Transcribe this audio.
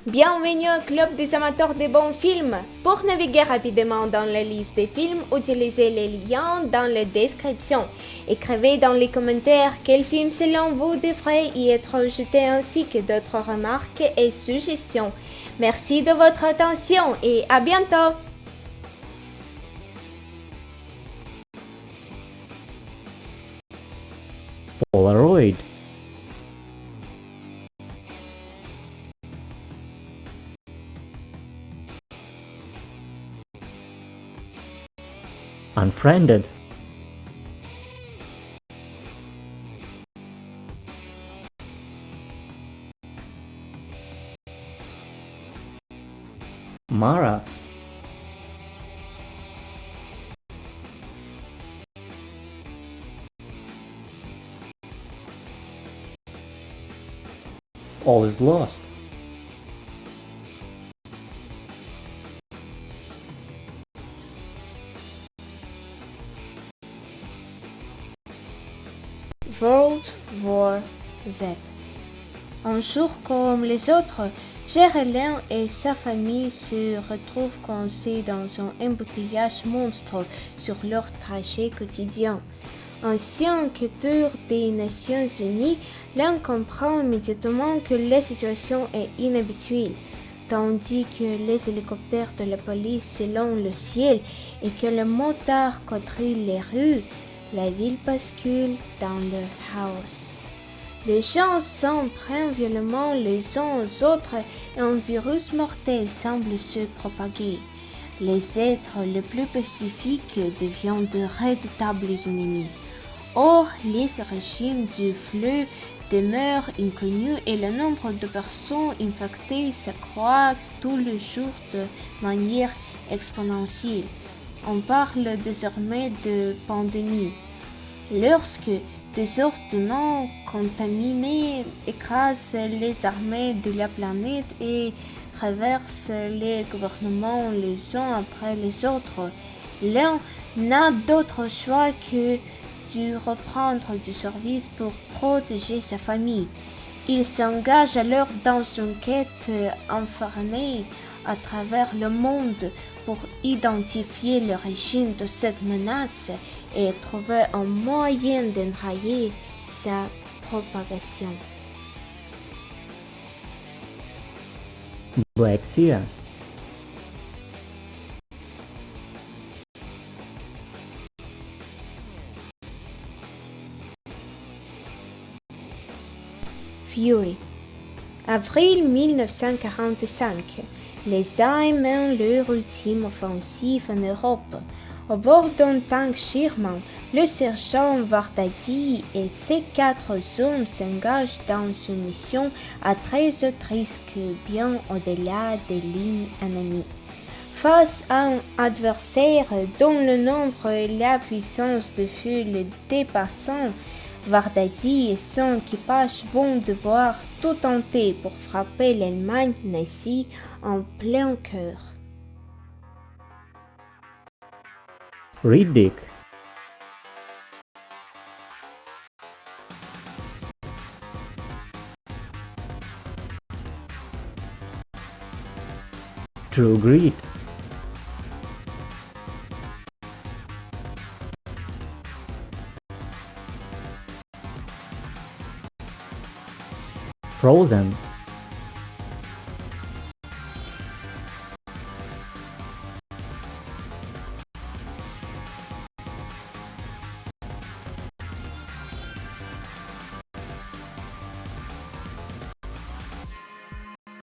Bienvenue au club des amateurs de bons films. Pour naviguer rapidement dans la liste des films, utilisez les liens dans la description. Écrivez dans les commentaires quel film selon vous devrait y être jeté ainsi que d'autres remarques et suggestions. Merci de votre attention et à bientôt. Polaroid. Unfriended. Mara. All is lost. World War Z. Un jour comme les autres, Geraldine et sa famille se retrouvent coincés dans un embouteillage monstre sur leur trajet quotidien. Ancien enquêteur des Nations Unies, l'un comprend immédiatement que la situation est inhabituelle, tandis que les hélicoptères de la police s'élèvent le ciel et que le motard quadrille les rues. La ville bascule dans le chaos. Les gens s'en prennent violemment les uns aux autres et un virus mortel semble se propager. Les êtres les plus pacifiques deviennent de redoutables ennemis. Or, les origines du flux demeurent inconnues et le nombre de personnes infectées s'accroît tous les jours de manière exponentielle. On parle désormais de pandémie. Lorsque des ordonnances contaminées écrasent les armées de la planète et renversent les gouvernements les uns après les autres, l'un n'a d'autre choix que de reprendre du service pour protéger sa famille. Il s'engage alors dans une quête infernale à travers le monde pour identifier l'origine de cette menace et trouver un moyen d'enrayer sa propagation. Black Sea. Fury. Avril 1945. Les Alliés mènent leur ultime offensive en Europe. Au bord d'un tank Sherman, le sergent Vardadi et ses 4 hommes s'engagent dans une mission à très haut risque bien au-delà des lignes ennemies. Face à un adversaire dont le nombre et la puissance de feu le dépassant, Vardadi et son équipage vont devoir tout tenter pour frapper l'Allemagne nazie en plein cœur. Riddick. True Grit. Frozen.